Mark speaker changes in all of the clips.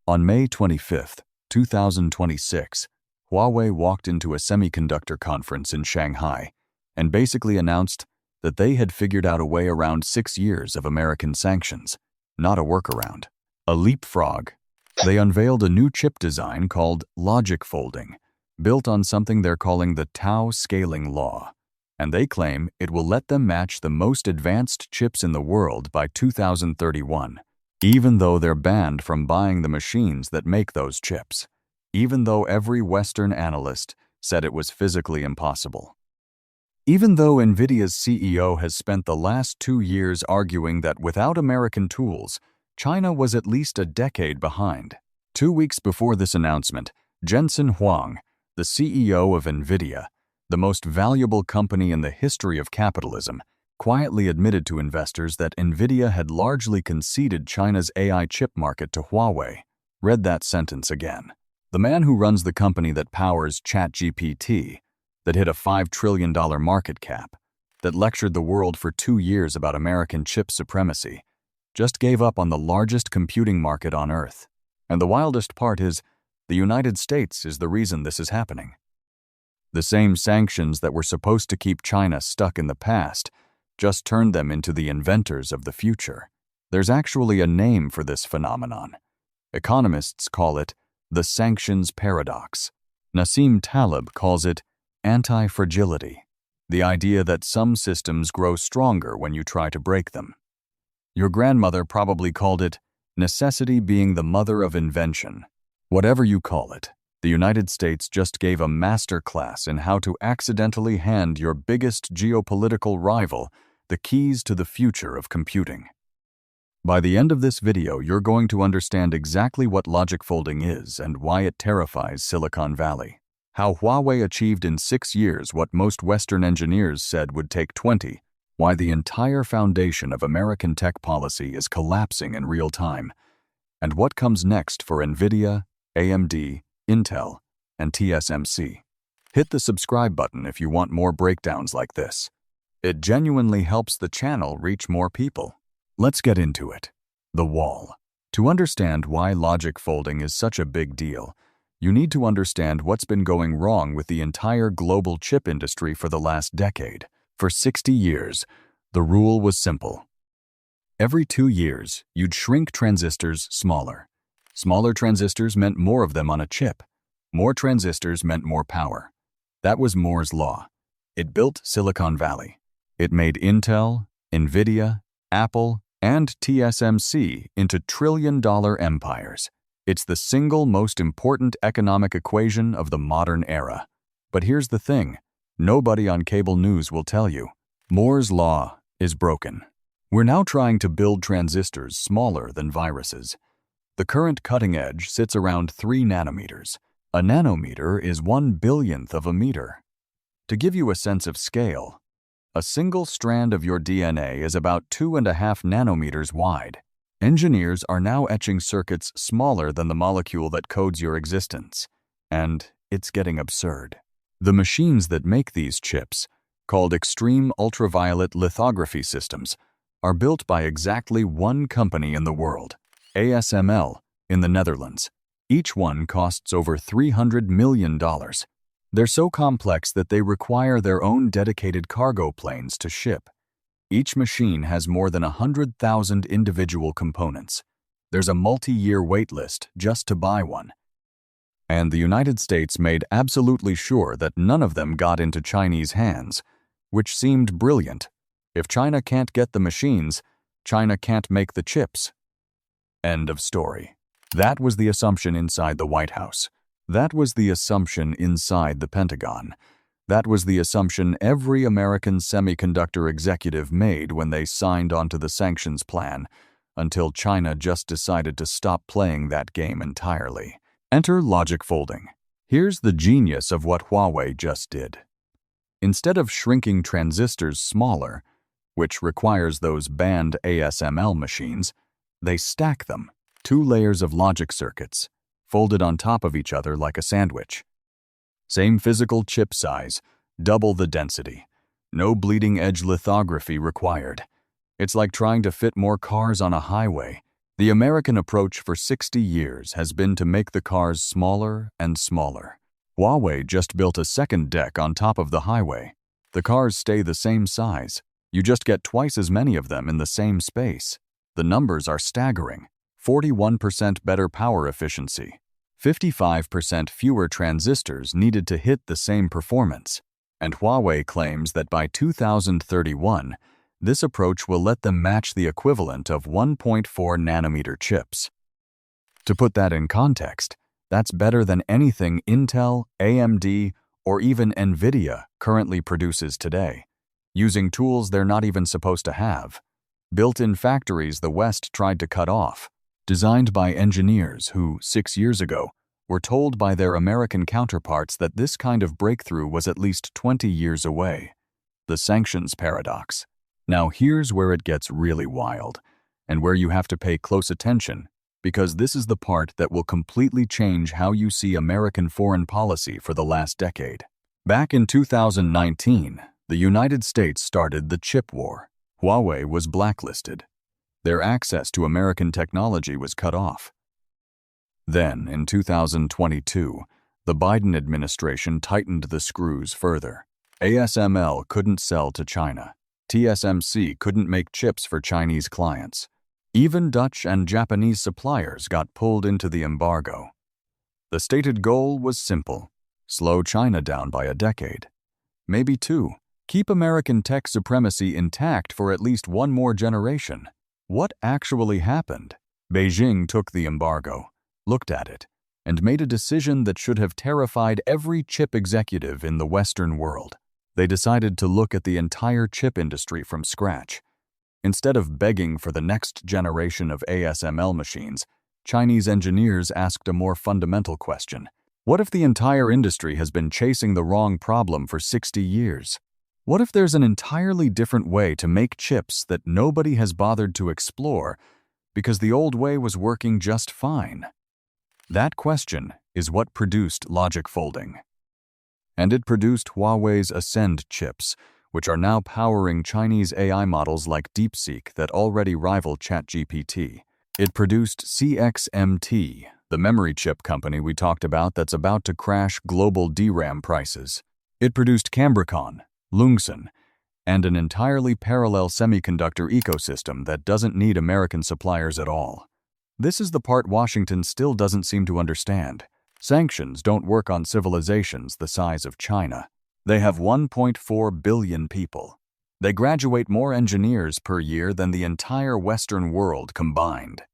Speaker 1: On May 25, 2026, Huawei walked into a semiconductor conference in Shanghai and basically announced that they had figured out a way around 6 years of American sanctions, not a workaround, a leapfrog. They unveiled a new chip design called LogicFolding, built on something they're calling the Tau scaling law, and they claim it will let them match the most advanced chips in the world by 2031, even though they're banned from buying the machines that make those chips, even though every Western analyst said it was physically impossible. Even though NVIDIA's CEO has spent the last 2 years arguing that without American tools, China was at least a decade behind. 2 weeks before this announcement, Jensen Huang, the CEO of NVIDIA, the most valuable company in the history of capitalism, quietly admitted to investors that NVIDIA had largely conceded China's AI chip market to Huawei. Read that sentence again. The man who runs the company that powers ChatGPT, that hit a $5 trillion market cap, that lectured the world for 2 years about American chip supremacy, just gave up on the largest computing market on Earth. And the wildest part is, the United States is the reason this is happening. The same sanctions that were supposed to keep China stuck in the past just turned them into the inventors of the future. There's actually a name for this phenomenon. Economists call it the sanctions paradox. Nassim Taleb calls it anti-fragility, the idea that some systems grow stronger when you try to break them. Your grandmother probably called it necessity being the mother of invention. Whatever you call it, the United States just gave a master class in how to accidentally hand your biggest geopolitical rival the keys to the future of computing. By the end of this video, you're going to understand exactly what LogicFolding is and why it terrifies Silicon Valley. How Huawei achieved in 6 years what most Western engineers said would take 20. Why the entire foundation of American tech policy is collapsing in real time. And what comes next for NVIDIA, AMD, Intel, and TSMC. Hit the subscribe button if you want more breakdowns like this. It genuinely helps the channel reach more people. Let's get into it. The wall. To understand why LogicFolding is such a big deal, you need to understand what's been going wrong with the entire global chip industry for the last decade. For 60 years, the rule was simple. Every 2 years, you'd shrink transistors smaller. Smaller transistors meant more of them on a chip. More transistors meant more power. That was Moore's law. It built Silicon Valley. It made Intel, NVIDIA, Apple, and TSMC into trillion-dollar empires. It's the single most important economic equation of the modern era. But here's the thing. Nobody on cable news will tell you. Moore's law is broken. We're now trying to build transistors smaller than viruses. The current cutting edge sits around 3 nanometers. A nanometer is 1/1000th of a meter. To give you a sense of scale, a single strand of your DNA is about 2.5 nanometers wide. Engineers are now etching circuits smaller than the molecule that codes your existence. And it's getting absurd. The machines that make these chips, called extreme ultraviolet lithography systems, are built by exactly one company in the world, ASML, in the Netherlands. Each one costs over $300 million. They're so complex that they require their own dedicated cargo planes to ship. Each machine has more than 100,000 individual components. There's a multi-year wait list just to buy one. And the United States made absolutely sure that none of them got into Chinese hands, which seemed brilliant. If China can't get the machines, China can't make the chips. End of story. That was the assumption inside the White House. That was the assumption inside the Pentagon. That was the assumption every American semiconductor executive made when they signed onto the sanctions plan, until China just decided to stop playing that game entirely. Enter LogicFolding. Here's the genius of what Huawei just did. Instead of shrinking transistors smaller, which requires those banned ASML machines, they stack them, 2 layers of logic circuits, folded on top of each other like a sandwich. Same physical chip size, double the density. No bleeding edge lithography required. It's like trying to fit more cars on a highway. The American approach for 60 years has been to make the cars smaller and smaller. Huawei just built a second deck on top of the highway. The cars stay the same size. You just get twice as many of them in the same space. The numbers are staggering. 41% better power efficiency. 55% fewer transistors needed to hit the same performance. And Huawei claims that by 2031, this approach will let them match the equivalent of 1.4 nanometer chips. To put that in context, that's better than anything Intel, AMD, or even NVIDIA currently produces today, using tools they're not even supposed to have, built in factories the West tried to cut off, designed by engineers who, 6 years ago, were told by their American counterparts that this kind of breakthrough was at least 20 years away. The sanctions paradox. Now here's where it gets really wild, and where you have to pay close attention, because this is the part that will completely change how you see American foreign policy for the last decade. Back in 2019, the United States started the chip war. Huawei was blacklisted. Their access to American technology was cut off. Then, in 2022, the Biden administration tightened the screws further. ASML couldn't sell to China. TSMC couldn't make chips for Chinese clients. Even Dutch and Japanese suppliers got pulled into the embargo. The stated goal was simple: slow China down by a decade. Maybe two. Keep American tech supremacy intact for at least one more generation. What actually happened? Beijing took the embargo, looked at it, and made a decision that should have terrified every chip executive in the Western world. They decided to look at the entire chip industry from scratch. Instead of begging for the next generation of ASML machines, Chinese engineers asked a more fundamental question. What if the entire industry has been chasing the wrong problem for 60 years? What if there's an entirely different way to make chips that nobody has bothered to explore because the old way was working just fine? That question is what produced LogicFolding. And it produced Huawei's Ascend chips, which are now powering Chinese AI models like DeepSeek that already rival ChatGPT. It produced CXMT, the memory chip company we talked about that's about to crash global DRAM prices. It produced Cambricon, Lungsun, and an entirely parallel semiconductor ecosystem that doesn't need American suppliers at all. This is the part Washington still doesn't seem to understand. Sanctions don't work on civilizations the size of China. They have 1.4 billion people. They graduate more engineers per year than the entire Western world combined.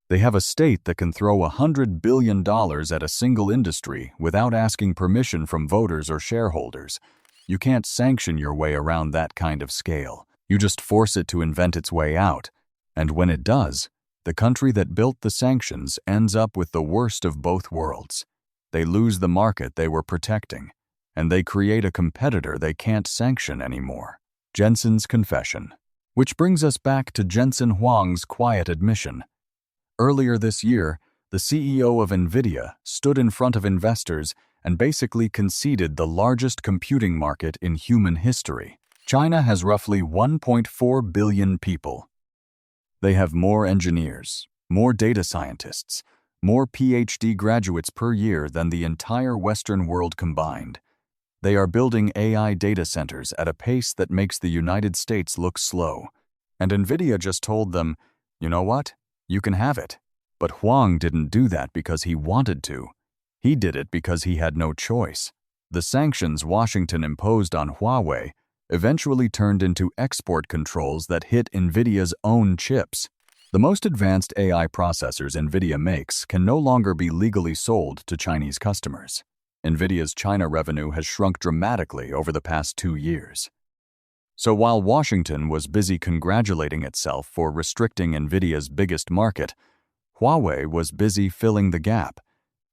Speaker 1: They have a state that can throw $100 billion at a single industry without asking permission from voters or shareholders. You can't sanction your way around that kind of scale. You just force it to invent its way out. And when it does, the country that built the sanctions ends up with the worst of both worlds. They lose the market they were protecting, and they create a competitor they can't sanction anymore. Jensen's confession. Which brings us back to Jensen Huang's quiet admission. Earlier this year, the CEO of NVIDIA stood in front of investors and basically conceded the largest computing market in human history. China has roughly 1.4 billion people. They have more engineers, more data scientists, more PhD graduates per year than the entire Western world combined. They are building AI data centers at a pace that makes the United States look slow. And NVIDIA just told them, you know what? You can have it. But Huang didn't do that because he wanted to. He did it because he had no choice. The sanctions Washington imposed on Huawei eventually turned into export controls that hit NVIDIA's own chips. The most advanced AI processors NVIDIA makes can no longer be legally sold to Chinese customers. NVIDIA's China revenue has shrunk dramatically over the past 2 years. So while Washington was busy congratulating itself for restricting NVIDIA's biggest market, Huawei was busy filling the gap.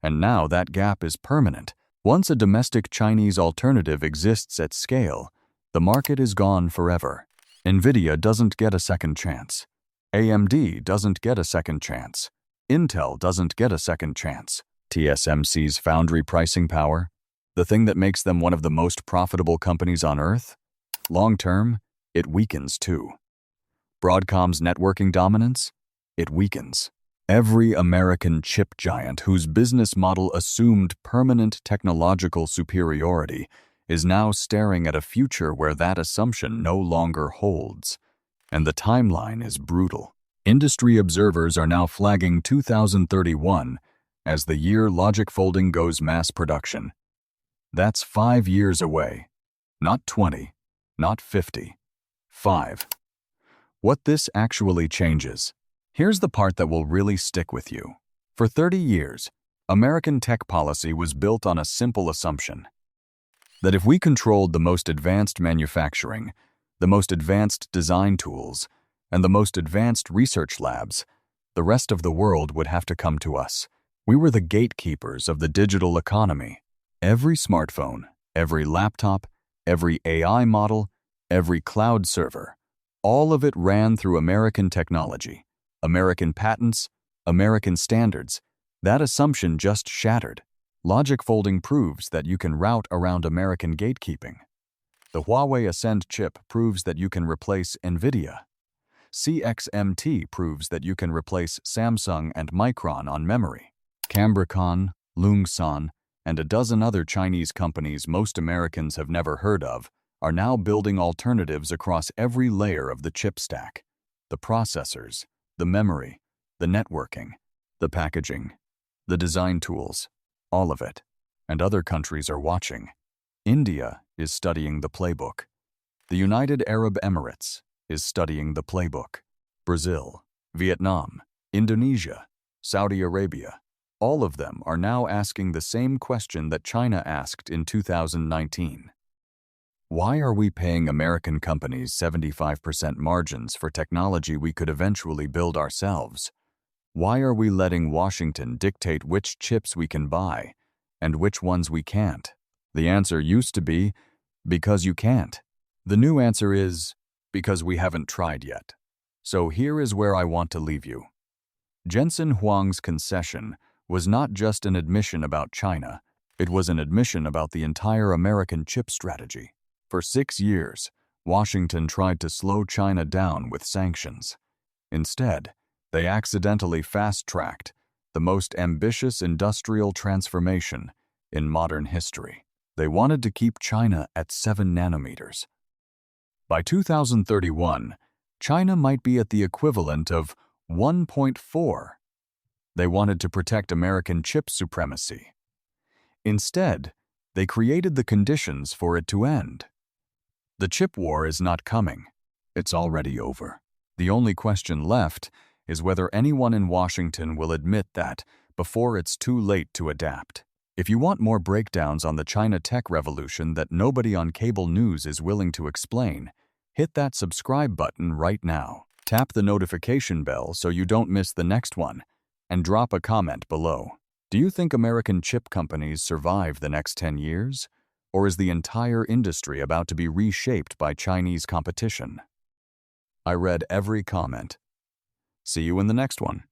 Speaker 1: And now that gap is permanent. Once a domestic Chinese alternative exists at scale, the market is gone forever. NVIDIA doesn't get a second chance. AMD doesn't get a second chance. Intel doesn't get a second chance. TSMC's foundry pricing power, the thing that makes them one of the most profitable companies on Earth, long term, it weakens too. Broadcom's networking dominance, it weakens. Every American chip giant whose business model assumed permanent technological superiority is now staring at a future where that assumption no longer holds. And the timeline is brutal. Industry observers are now flagging 2031 as the year LogicFolding goes mass production. That's 5 years away. Not 20, not 50. 5. What this actually changes. Here's the part that will really stick with you. For 30 years, American tech policy was built on a simple assumption: that if we controlled the most advanced manufacturing, the most advanced design tools, and the most advanced research labs, the rest of the world would have to come to us. We were the gatekeepers of the digital economy. Every smartphone, every laptop, every AI model, every cloud server, all of it ran through American technology, American patents, American standards. That assumption just shattered. LogicFolding proves that you can route around American gatekeeping. The Huawei Ascend chip proves that you can replace NVIDIA. CXMT proves that you can replace Samsung and Micron on memory. Cambricon, Lungsan, and a dozen other Chinese companies most Americans have never heard of are now building alternatives across every layer of the chip stack. The processors, the memory, the networking, the packaging, the design tools, all of it. And other countries are watching. India is studying the playbook. The United Arab Emirates is studying the playbook. Brazil, Vietnam, Indonesia, Saudi Arabia, all of them are now asking the same question that China asked in 2019. Why are we paying American companies 75% margins for technology we could eventually build ourselves? Why are we letting Washington dictate which chips we can buy and which ones we can't? The answer used to be, because you can't. The new answer is, because we haven't tried yet. So here is where I want to leave you. Jensen Huang's concession was not just an admission about China, it was an admission about the entire American chip strategy. For 6 years, Washington tried to slow China down with sanctions. Instead, they accidentally fast-tracked the most ambitious industrial transformation in modern history. They wanted to keep China at 7 nanometers. By 2031, China might be at the equivalent of 1.4. They wanted to protect American chip supremacy. Instead, they created the conditions for it to end. The chip war is not coming. It's already over. The only question left is whether anyone in Washington will admit that before it's too late to adapt. If you want more breakdowns on the China tech revolution that nobody on cable news is willing to explain, hit that subscribe button right now. Tap the notification bell so you don't miss the next one, and drop a comment below. Do you think American chip companies survive the next 10 years? Or is the entire industry about to be reshaped by Chinese competition? I read every comment. See you in the next one.